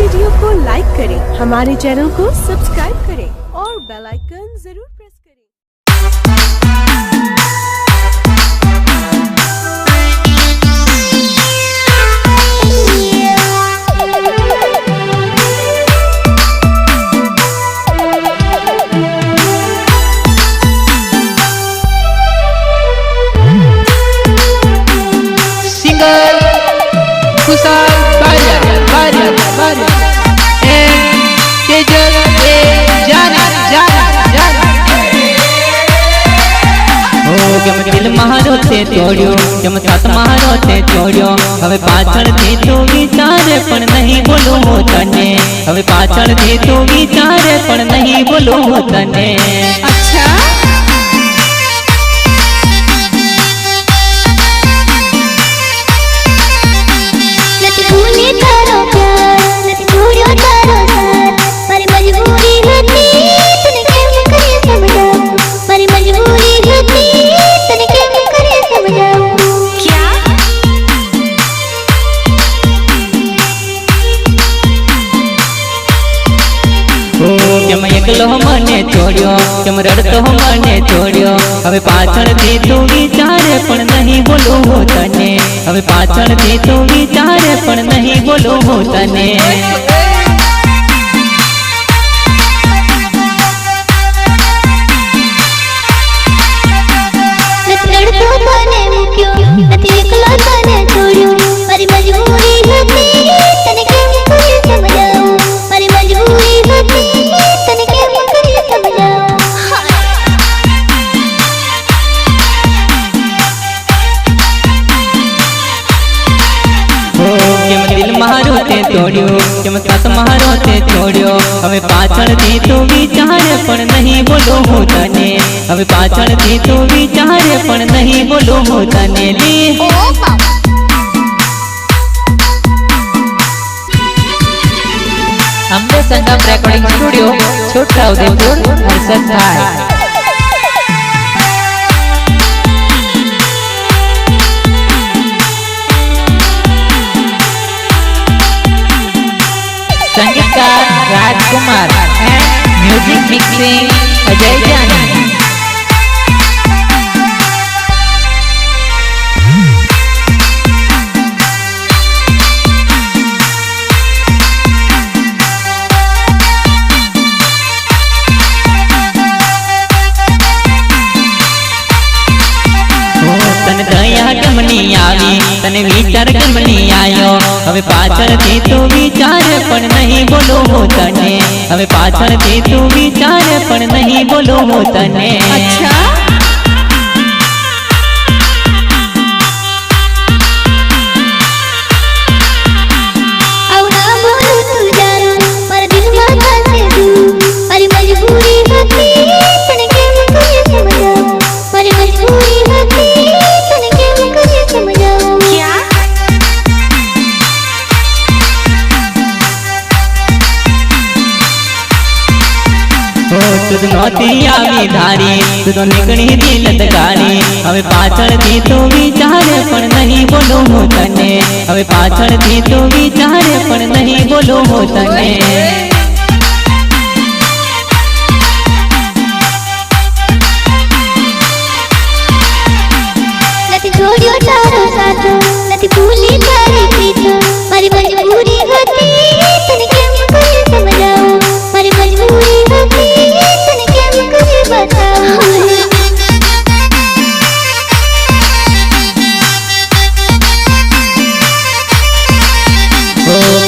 Video को like करें, हमारे चैनल को सब्सक्राइब करें और बेल आइकन जरूर प्रेस करें। दिल मारो ते तोड़ियो जम साथ मारो ते तोड़ियो हवे पाछळ थी तो विचारे पण नहीं बोलो हो तने हवे पाछळ थी तो विचारे पण नहीं बोलो हो तने। अच्छा नती भूली तारो प्यार नती छोड़ियो तारो साथ मारी मजबूरी होती तने केम करे समझाऊं मारी मजबूरी होती तने केम करे समझाऊं। क्या जम एकलो मने छोड़ियो जम रड़तो मने छोड़ियो हवे पाछळ थी तो विचारे पण नहीं बोलो हो तने हवे पाछळ थी तो विचारे पण नहीं बोलो हो तने। नती रड़तो तने मुक्यो नती एकलो तने छोड़ियो मारी मजबूरी होती तने केम करे समझाऊं मारी मजबूरी होती तने केम करे समझाऊं। दिल मारो ते तोड़ियो जम साथ मारो ते तोड़ियो हवे पाछळ थी तो विचारे पण नहीं बोलो हो तने हवे पाछळ थी तो विचारे पण नहीं बोलो हो तने। ली अम्बे संगम रेकॉर्डिंग स्टूडियो छोटा उदयपुर हर्षद भाई। संगीतकार राजकुमार एंड म्यूजिक मिक्सिंग अजय जानी। तने दया कमनी आवी तने विचार कमनी आयो हवे पाछळ थी तो विचारे पण नहीं बोलो हो तने हवे पाछळ थी तो विचारे पण नहीं बोलो हो तने। अच्छा आउ ना बोलू तू जानो मारा दिल माथा से दूर मारी मजबूरी होती तने केम करे समझाऊं मारी मजबूरी होती तने केम करे समझाऊं। क्या तुद नोती आवी धारी तुद निकणी दिल दगारी हवे पाछळ थी तो विचारे पण नहीं बोलो हो तने हवे पाछळ थी तो विचारे पण नहीं बोलो हो तने। नती छोड़ियो तारो साथ नती भूली तारी प्रीत मारी मजबूरी होती तने केम करे समझाऊं मारी मजबूरी होती तने केम करे बताऊं।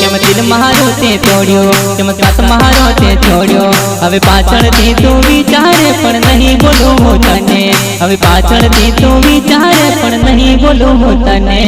जम दिल मारो ते तोड़ियो जम साथ मारो ते छोड़ियो हवे पाछळ थी तो विचारे पण नहीं बोलो हो तने हवे पाछळ थी तो विचारे पण नहीं बोलो हो तने।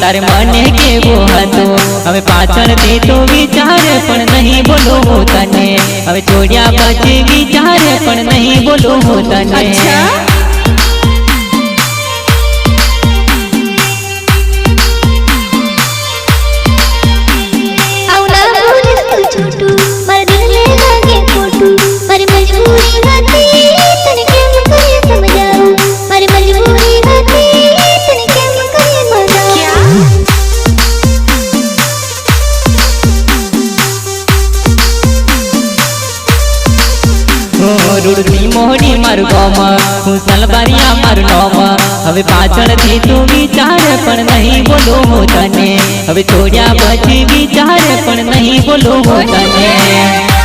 તારે મને કેવો હતો હવે પાછળથી તું વિચારે પણ નહીં બોલું હું તને હવે છોડ્યા પછી વિચારે પણ નહીં બોલું હું તને રૂડની મોડી મારું ગોમ હું સલબારિયા મારું નોમ હવે પાછળથી તું વિચારે પણ નહીં બોલું હું તને હવે છોડ્યા પછી વિચારે પણ નહીં બોલું હું તને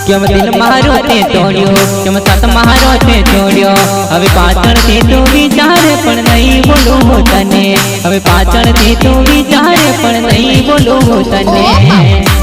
કેમ દિલ મારો તે તોડ્યો કેમ સાથ મારો તે છોડ્યો હવે પાછળથી તું વિચારે પણ નહીં બોલું હું તને હવે પાછળથી તું વિચારે પણ નહીં બોલું હું તને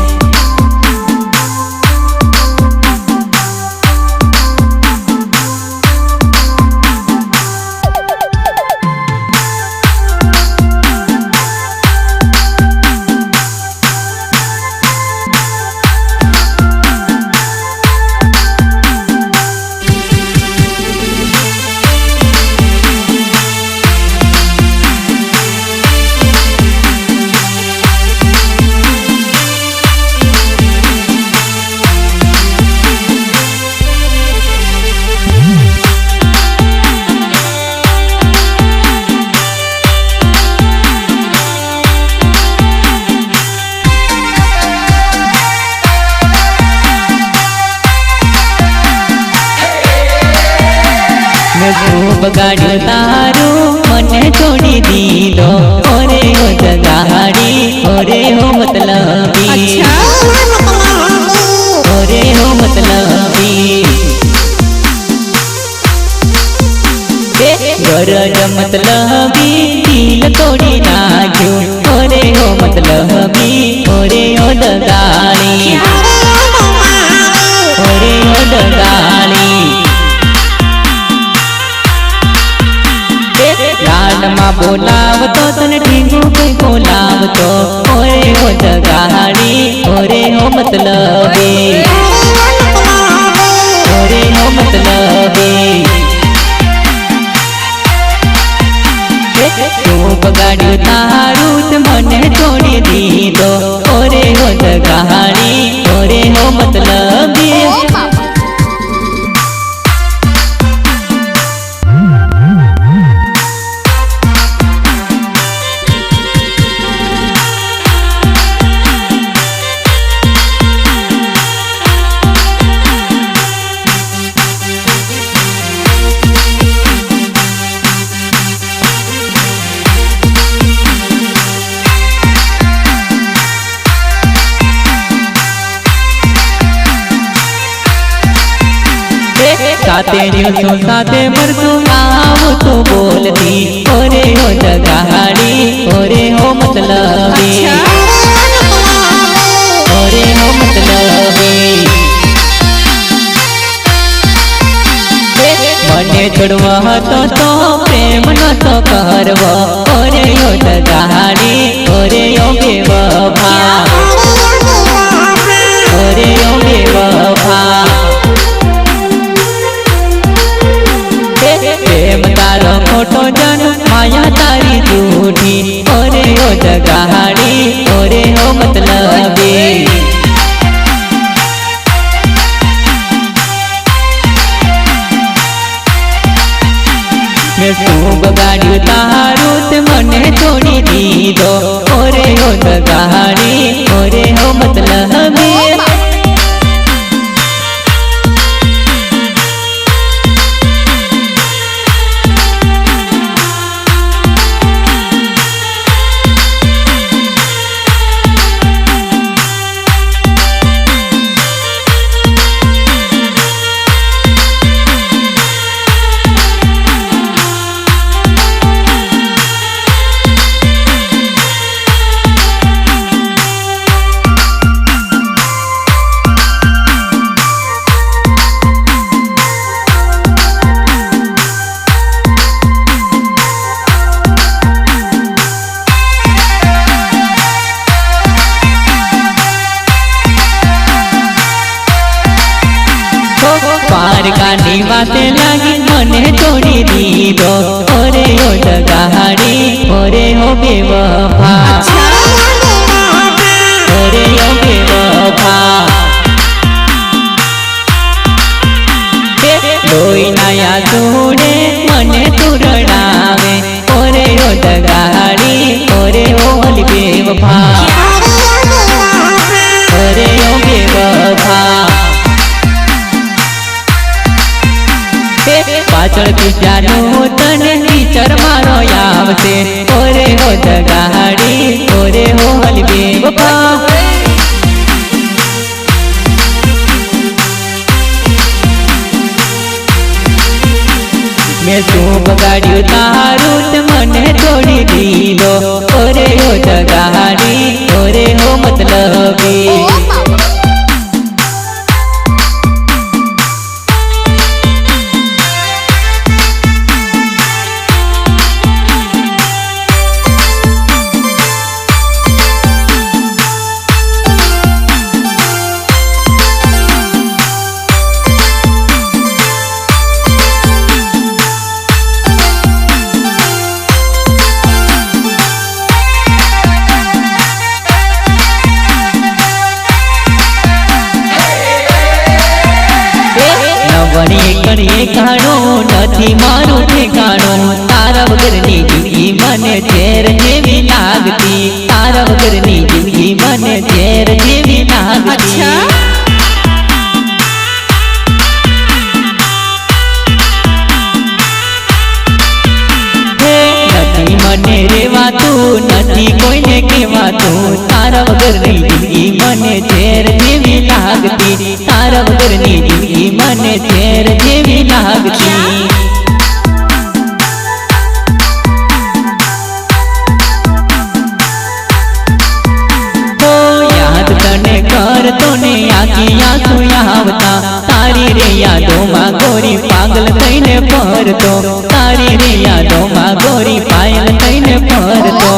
બગાડ્યો તારું મને છોડી દીધો ઓરે હો જગાડી ઓરે હો મતલબી ઓરે હો મતલબી ગરજ મતલબી દિલ તોડી નાખ્યું ઓરે હો મતલબી ઓરે હો દગાડી ઓરે હો દગાડી લાડમાં બોલાવતો તને ઢીંગું કઈ બોલાવતો ઓરે હો જગાડી ઓરે હો મતલબી ઓરે હો મતલબી તું બગાડ્યું તારું તે મને છોડી દીધો ઓરે હો જગાડી ઓરે હો મતલબી साथे जीवसो साथे मरसो आव तो बोलती ओरे हो जगाड़ी ओरे हो मतलबी ओरे हो मतलबी मने छोड़वा હતો તો પ્રેમ નતો કરવો ઓરે હો જગાડી ઓરે હો બેવફા ઓરે હો બેવફા प्रेम तारो खोटो जन माया तारी झूठी ओरे हो जगाड़ी ओरे हो मतलबी मैं तू बगाड़्યું तारू ते मने छोड़ी दीधो ओरे हो जगाड़ी ओरे हो मतलबी તારી વાતે લાગી મને છોડી દીધો ઓરે ઓ દગાડી ઓરે હો બેવફા ઓરે ઓ બેવફા લોહી નાયા સુડે મને તું રડાવે ઓરે ઓ દગાડી ઓરે ઓ બેવફા ઓરે ઓ બેવફા પાછળથી જાનું તને ટીચર મારો આવશે ઓરે હો દગાડી ઓરે હો બેવફા મેં શું બગાડ્યું તારું તે મને છોડી દીધો ઓરે હો દગાડી ઓરે હો મતલબી કણીએ કાણો નથી મારું ઠેકાણું તારા વગરની જિંદગી મને ઝેર જેવી લાગતી તારા વગરની જિંદગી મને ઝેર જેવી લાગતી નથી મને રેવાતું નથી કોઈને કહેવાતું તારા વગરની જિંદગી મને ઝેર જેવી લાગતી તારા વગરની જિંદગી મને ઝેર જેવી લાગતી યાદ તને કરતો ને આખી આંસુ આવતા તારી રે યાદોમાં ગોરી પાગલ થઈને ફરતો તારી રે યાદોમાં ગોરી પાયલ થઈને ફરતો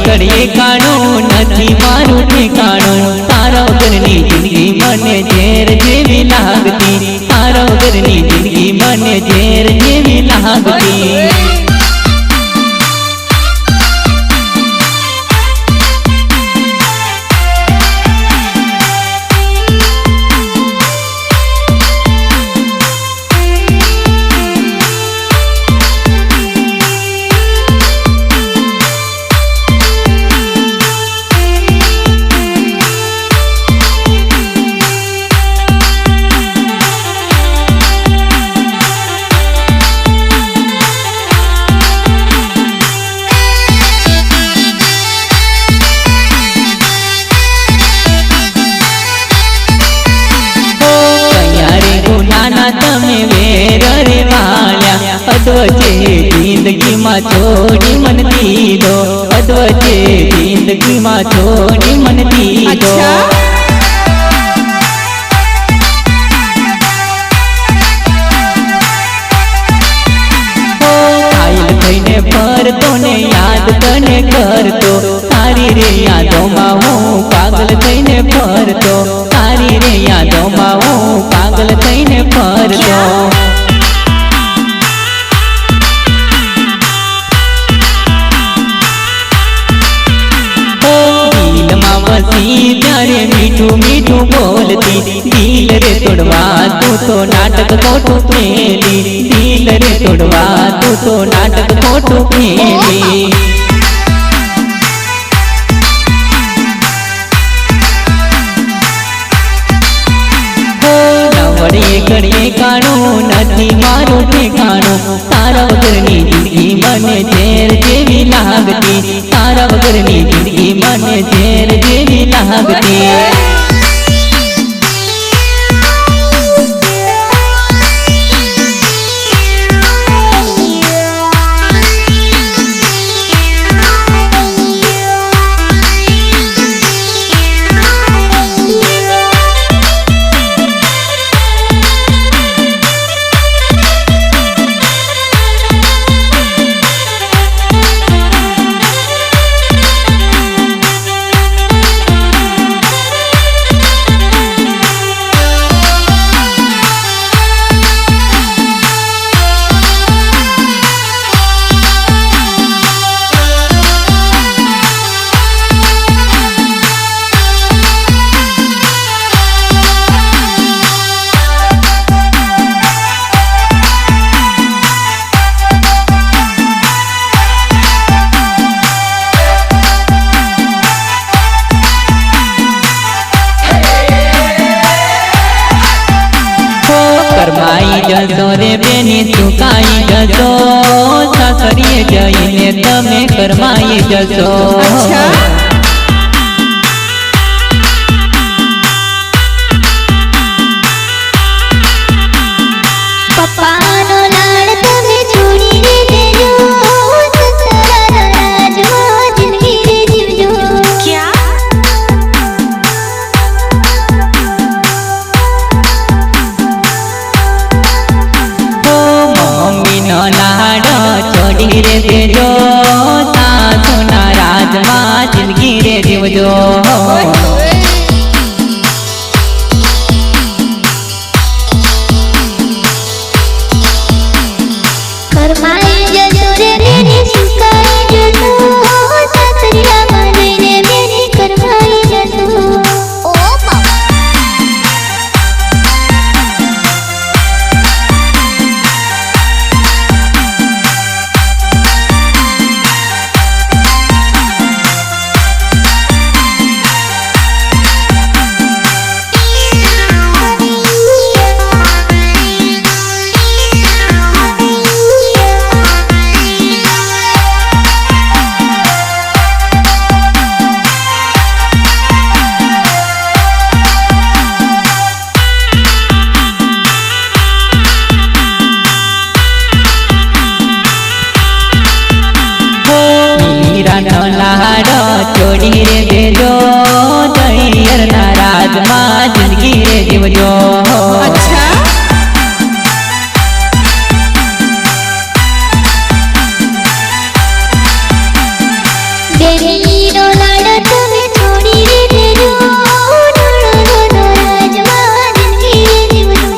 ઘડીએ કાણું નથી મારું ઠેકાણું તારા વગરની જિંદગી મને ઝેર જેવી લાગતી તારા વગરની જિંદગી મને ઝેર જેવી લાગતી તમે વેર રે વાળ્યા અધવચે જિંદગીમાં છોડી મન દીધો અધવચે જિંદગીમાં છોડી મન દીધો ઘાયલ થઈને ફરતો ને યાદ તને કરતો તારી રે યાદોમાં હું પાગલ થઈને ફરતો તારી રે યાદોમાં હું પાગલ થઈને ફરતો દિલમાં વસી ત્યારે મીઠું મીઠું બોલતી દિલ રે તોડવા તું તો નાટક ખોટું ખેલી દિલ રે તોડવા તું તો નાટક ખોટું ખેલી ઘડીએ કાણું નથી મારું ઠેકાણું તારા વગરની જિંદગી મને ઝેર જેવી લાગતી તારા વગરની જિંદગી મને ઝેર જેવી લાગતી જશો રે બેની સુકાઈ જશો સાસરીએ જઈને તમે કરમાઈ જશો પપ્પાનો લાડ તમે છોડીને દેજો સસરાના રાજમાં જિંદગી રે જીવજો મમ્મીનો લાડો છોડી રે દેજો સાસુના રાજમાં જિંદગી રે જીવજો કરમાઈ જશો રે બેની સુકાઈ જશો સાસરિયામાં જઈને બેની કરમાઈ જશો ઓ લાડો છોડી રે દેજો દૈયરના રાજમાં જિંદગી રે જીવજો બેનીનો લાડ તમે છોડી રે દેજો નણંદનો રાજમાં જિંદગી રે જીવજો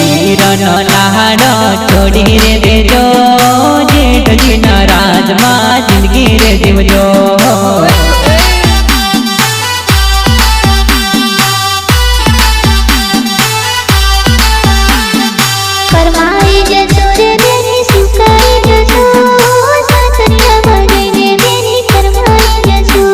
વીરનો લાડો છોડી રે દેજો જેઠજીના રાજમાં જિંદગી રે જીવજો કરમાઈ જશો રે બેની સુકાઈ જશો સાસરિયામાં જઈને બેની કરમાઈ જશો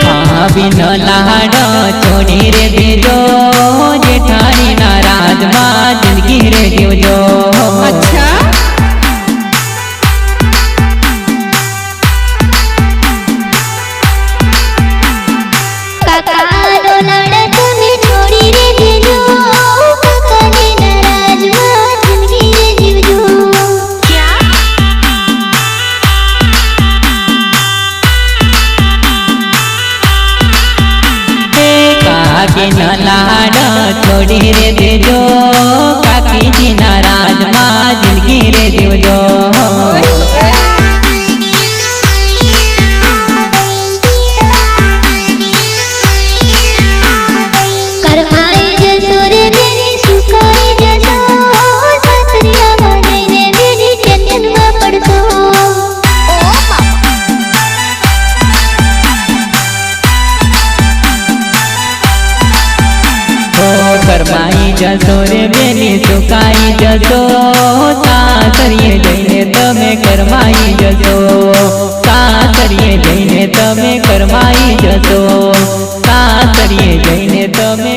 ભાભીનો લાડો છોડી રે દેજો જેઠાણીના રાજમાં જિંદગી રે જીવજો કાકાનો લાડ તમે છોડી રે દેજો કાકાજીના રાજમાં જિંદગી રે જીવજો કાકીનો લાડો છોડી રે દેજો કાકીજીના રાજમાં જિંદગી રે જીવજો કરમાઈ જશો રે બેની સુકાઈ જશો સાસરિયામાં જઈને બેની ટેન્શનમાં પડશો કરમાઈ જશો રે બેની સુકાઈ જશો સાસરીએ જઈને તમે કરમાઈ જશો સાસરીએ જઈને તમે કરમાઈ જશો સાસરીએ જઈને તમે